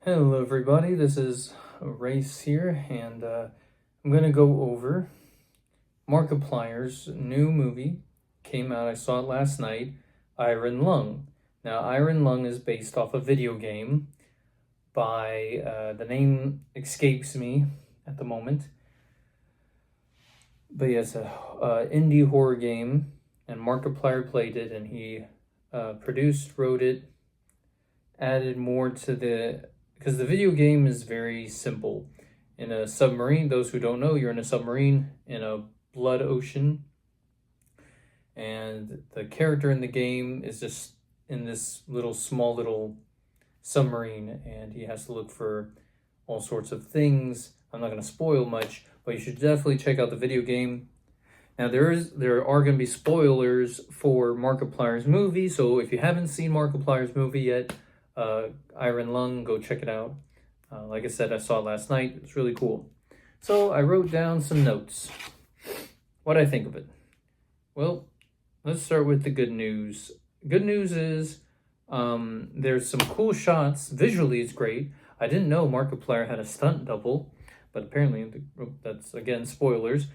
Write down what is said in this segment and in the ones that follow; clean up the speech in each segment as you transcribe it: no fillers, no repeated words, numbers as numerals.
Hello everybody, this is Race here, and I'm going to go over Markiplier's new movie. Came out, I saw it last night, Iron Lung. Now, Iron Lung is based off a video game by, the name escapes me at the moment. But yes, a indie horror game, and Markiplier played it, and he produced, wrote it, added more to because the video game is very simple. In a submarine, those who don't know, you're in a submarine in a blood ocean, and the character in the game is just in this small little submarine, and he has to look for all sorts of things. I'm not going to spoil much, but you should definitely check out the video game. Now, there are going to be spoilers for Markiplier's movie, so if you haven't seen Markiplier's movie yet, Iron Lung, go check it out. Like I said, I saw it last night. It's really cool. So I wrote down some notes. What I think of it. Well, let's start with the good news. Good news is there's some cool shots. Visually, it's great. I didn't know Markiplier had a stunt double, but apparently that's, again, spoilers.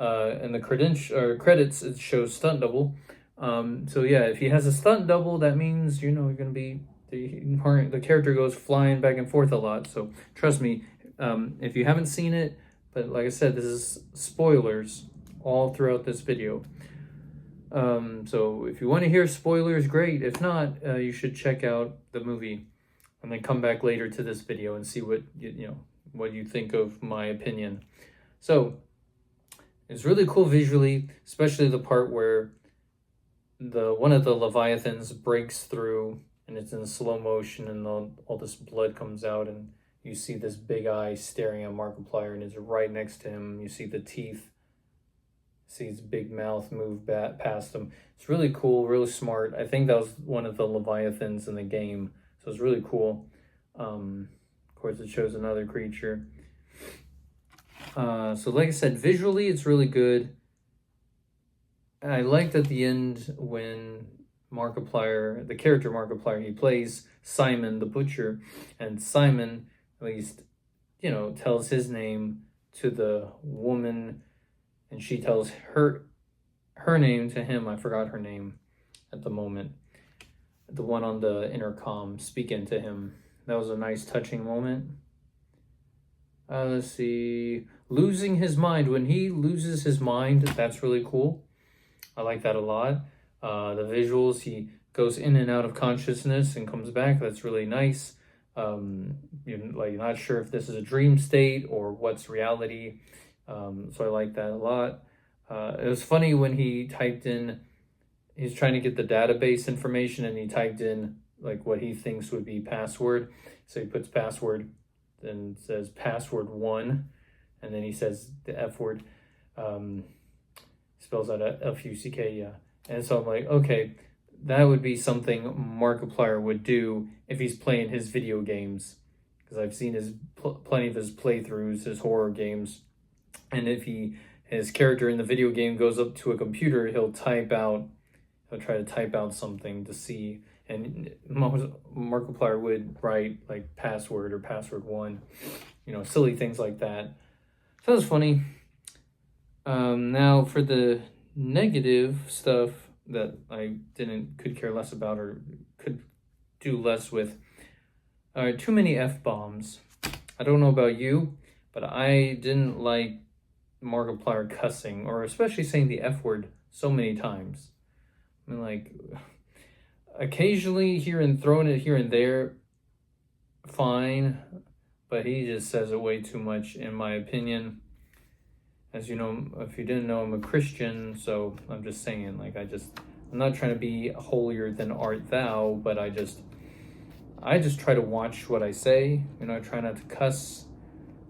In the credits, it shows stunt double. So yeah, if he has a stunt double, that means, you're going to be the character goes flying back and forth a lot. So trust me, if you haven't seen it, but like I said, this is spoilers all throughout this video. So if you want to hear spoilers, great. If not, you should check out the movie and then come back later to this video and see what what you think of my opinion. So it's really cool visually, especially the part where one of the Leviathans breaks through, and it's in slow motion, and all this blood comes out, and you see this big eye staring at Markiplier, and it's right next to him. You see the teeth, see his big mouth move past him. It's really cool, really smart. I think that was one of the Leviathans in the game, so it's really cool. Of course, it shows another creature. So like I said, visually, it's really good. I liked at the end when Markiplier, the character Markiplier, he plays Simon the Butcher, and Simon, at least, tells his name to the woman, and she tells her name to him. I forgot her name at the moment. The one on the intercom speaking to him. That was a nice touching moment. Let's see. Losing his mind. When he loses his mind, that's really cool. I like that a lot. The visuals, he goes in and out of consciousness and comes back. That's really nice. You're not sure if this is a dream state or what's reality. So I like that a lot. It was funny when he typed in, he's trying to get the database information, and he typed in what he thinks would be password. So he puts password, then says password 1, and then he says the F word. Spells out F-U-C-K, yeah. And so I'm like, okay, that would be something Markiplier would do if he's playing his video games. Because I've seen plenty of his playthroughs, his horror games. And if his character in the video game goes up to a computer, he'll try to type out something to see. And Markiplier would write password or password 1, silly things like that. So that was funny. Now for the negative stuff that I could care less about or could do less with, too many F-bombs. I don't know about you, but I didn't like Markiplier cussing, or especially saying the F word so many times. I mean, occasionally throwing it here and there, fine, but he just says it way too much, in my opinion. As you know, if you didn't know, I'm a Christian, so I'm just saying, I'm not trying to be holier than art thou, but I just try to watch what I say. I try not to cuss.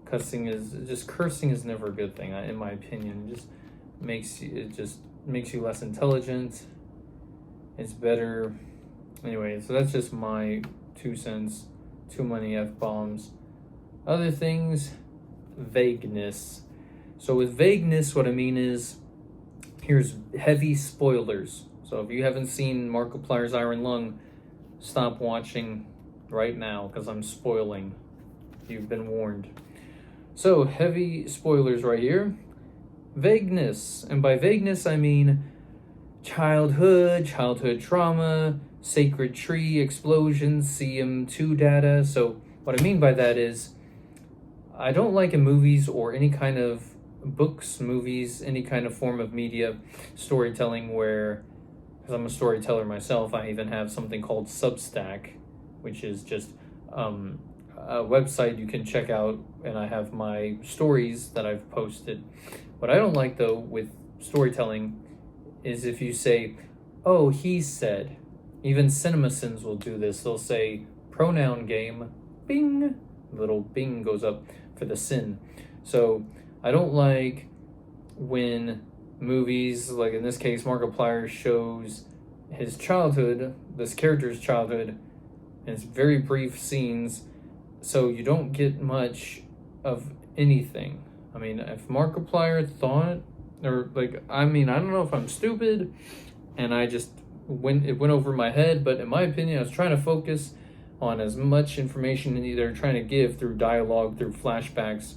Cursing is never a good thing, in my opinion. It just makes you less intelligent. It's better. Anyway, so that's just my 2 cents. Too many F-bombs. Other things, vagueness. So with vagueness, what I mean is, here's heavy spoilers. So if you haven't seen Markiplier's Iron Lung, stop watching right now because I'm spoiling. You've been warned. So, heavy spoilers right here. Vagueness. And by vagueness, I mean childhood trauma, sacred tree explosions, CM2 data. So, what I mean by that is I don't like in movies or any kind of books, movies, any kind of form of media storytelling where, because I'm a storyteller myself, I even have something called Substack, which is just a website you can check out, and I have my stories that I've posted. What I don't like though with storytelling is if you say, oh, he said. Even CinemaSins will do this. They'll say, pronoun game, bing. Little bing goes up for the sin. So I don't like when movies, like in this case, Markiplier shows his childhood, this character's childhood, and it's very brief scenes, so you don't get much of anything. I mean, if Markiplier thought, or like, I mean, I don't know if I'm stupid, and I just it went over my head, but in my opinion, I was trying to focus on as much information they're trying to give through dialogue, through flashbacks.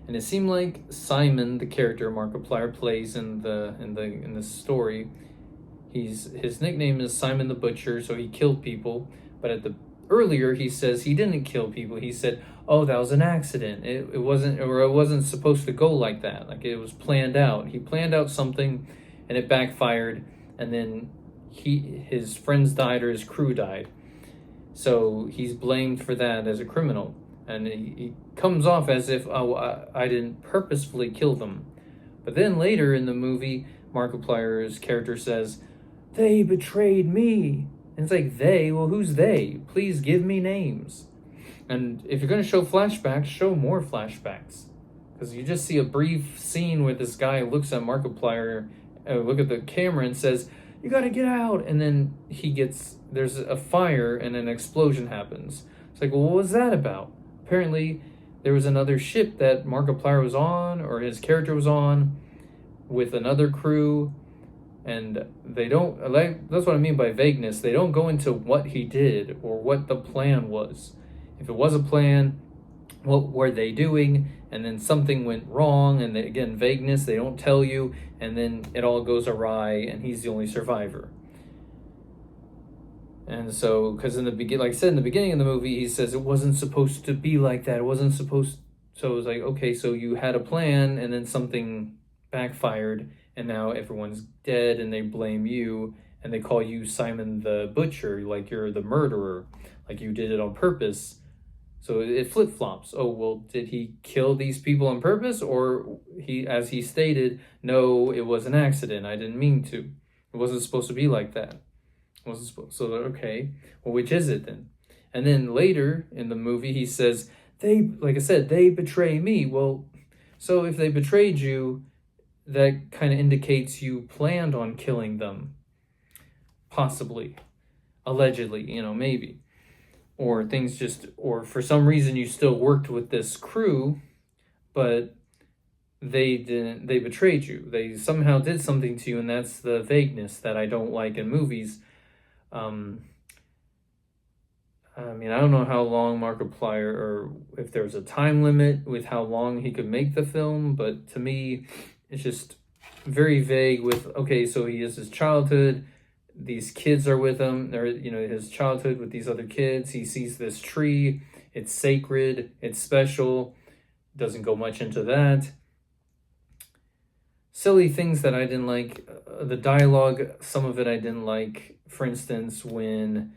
And it seemed like Simon, the character Markiplier plays in the story, his nickname is Simon the Butcher, so he killed people. But earlier he says he didn't kill people. He said, "Oh, that was an accident. It wasn't supposed to go like that. Like it was planned out. He planned out something, and it backfired. And then his friends died or his crew died. So he's blamed for that as a criminal." And he comes off as if, oh, I didn't purposefully kill them. But then later in the movie, Markiplier's character says, "They betrayed me." And it's like, they? Well, who's they? Please give me names. And if you're going to show flashbacks, show more flashbacks. Because you just see a brief scene where this guy looks at Markiplier, look at the camera and says, "You got to get out." And then there's a fire and an explosion happens. It's like, well, what was that about? Apparently, there was another ship that Markiplier was on, or his character was on, with another crew, and they don't, like, that's what I mean by vagueness. They don't go into what he did or what the plan was. If it was a plan, what were they doing? And then something went wrong, and again, vagueness, they don't tell you, and then it all goes awry, and he's the only survivor. And so, because like I said, in the beginning of the movie, he says it wasn't supposed to be like that. It wasn't supposed. So it was like, okay, so you had a plan, and then something backfired, and now everyone's dead, and they blame you, and they call you Simon the Butcher, like you're the murderer, like you did it on purpose. So it flip flops. Oh, well, did he kill these people on purpose, or as he stated, no, it was an accident. I didn't mean to. It wasn't supposed to be like that. So okay, well, which is it then? And then later in the movie, he says, like I said, they betray me. Well, so if they betrayed you, that kind of indicates you planned on killing them. Possibly. Allegedly, maybe. Or or for some reason you still worked with this crew, but they betrayed you. They somehow did something to you, and that's the vagueness that I don't like in movies. I mean, I don't know how long Markiplier, or if there's a time limit with how long he could make the film, but to me, it's just very vague with, okay, so he has his childhood, these kids are with him, or, his childhood with these other kids, he sees this tree, it's sacred, it's special, doesn't go much into that. Silly things that I didn't like, the dialogue, some of it I didn't like. For instance, when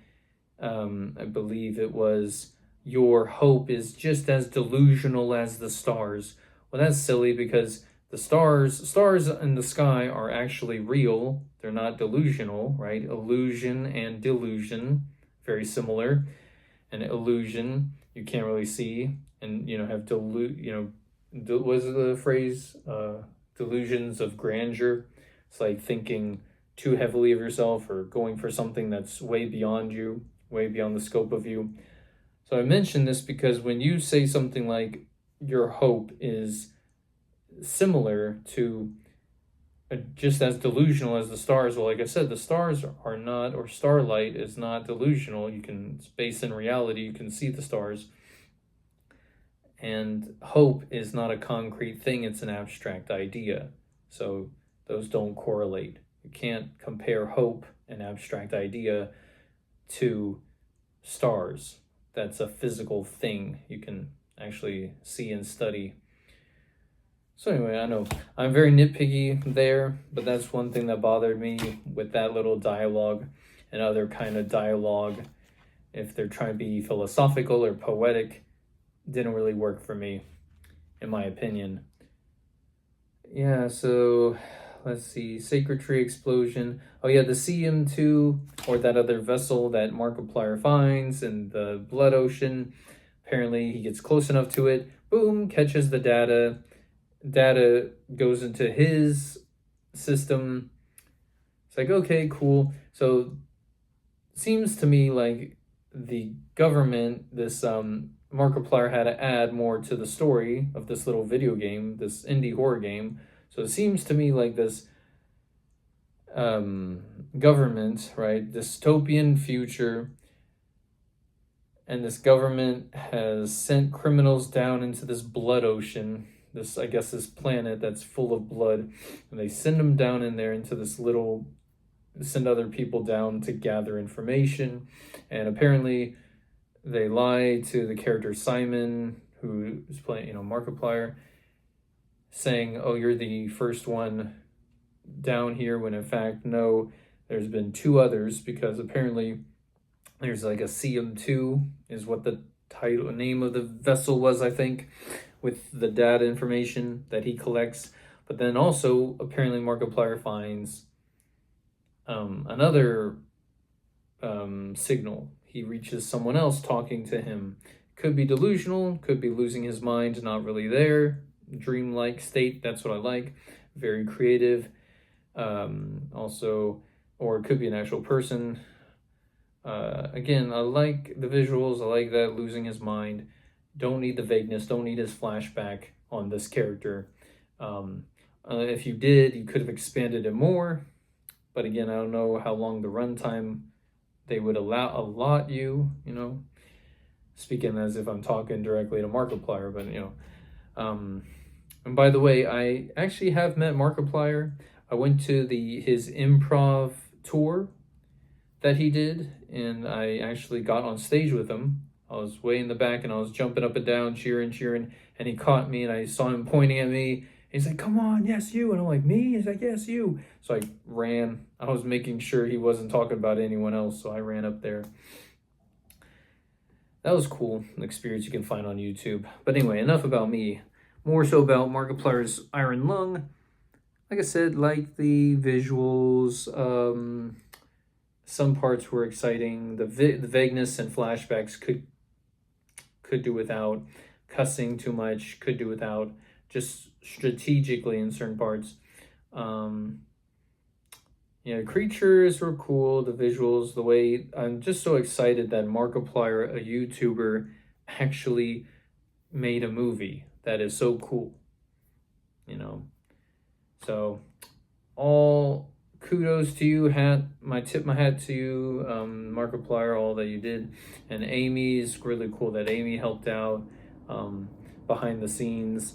I believe it was, "Your hope is just as delusional as the stars." Well, that's silly because the stars in the sky are actually real. They're not delusional, right? Illusion and delusion, very similar. And illusion, you can't really see, and have was the phrase delusions of grandeur. It's like thinking too heavily of yourself or going for something that's way beyond you, way beyond the scope of you. So I mention this because when you say something like your hope is similar to, just as delusional as the stars. Well, like I said, the stars are not, or starlight is not delusional. It's based in reality. You can see the stars. And hope is not a concrete thing, it's an abstract idea. So those don't correlate. You can't compare hope, an abstract idea, to stars. That's a physical thing you can actually see and study. So anyway, I know I'm very nitpicky there, but that's one thing that bothered me with that little dialogue and other kind of dialogue. If they're trying to be philosophical or poetic, didn't really work for me, in my opinion. Yeah, so let's see. Sacred Tree explosion. Oh yeah, the CM2, or that other vessel that Markiplier finds in the blood ocean. Apparently he gets close enough to it, boom, catches the data. Data goes into his system. It's like, okay, cool. So seems to me like the government, this Markiplier had to add more to the story of this little video game, this indie horror game. So it seems to me like this government, right, dystopian future, and this government has sent criminals down into this blood ocean, this, I guess, this planet that's full of blood, and they send them down in there into this little, send other people down to gather information, and apparently they lie to the character Simon, who is playing, Markiplier, saying, oh, you're the first one down here, when in fact, no, there's been two others, because apparently there's like a CM2 is what the name of the vessel was, I think, with the data information that he collects. But then also, apparently Markiplier finds another signal. He reaches someone else talking to him. Could be delusional, could be losing his mind, not really there. Dreamlike state, that's what I like. Very creative. Also, or it could be an actual person. Again, I like the visuals, I like that, losing his mind. Don't need the vagueness, don't need his flashback on this character. If you did, you could have expanded it more. But again, I don't know how long the runtime they would allot you, speaking as if I'm talking directly to Markiplier, but and by the way, I actually have met Markiplier. I went to his improv tour that he did, and I actually got on stage with him. I was way in the back, and I was jumping up and down, cheering, and he caught me, and I saw him pointing at me. He's like, come on, yes, you. And I'm like, me? He's like, yes, you. So I ran. I was making sure he wasn't talking about anyone else, so I ran up there. That was cool, an experience you can find on YouTube. But anyway, enough about me. More so about Markiplier's Iron Lung. Like I said, like the visuals. Some parts were exciting. The vagueness and flashbacks could do without. Cussing too much could do without. Just strategically in certain parts. Creatures were cool. The visuals, the way, I'm just so excited that Markiplier, a YouTuber, actually made a movie. That is so cool. So all kudos to you. Tip my hat to you, Markiplier, all that you did. And Amy's really cool that Amy helped out behind the scenes.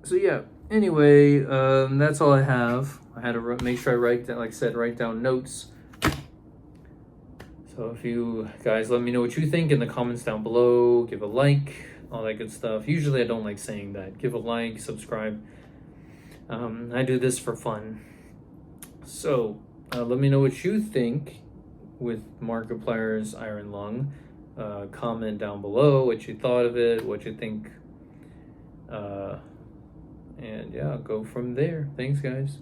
So yeah, anyway, that's all I have. I had to make sure I write down notes. So if you guys let me know what you think in the comments down below, give a like, all that good stuff. Usually I don't like saying that. Give a like, subscribe. I do this for fun. So let me know what you think with Markiplier's Iron Lung. Comment down below what you thought of it, what you think. And yeah, I'll go from there. Thanks, guys.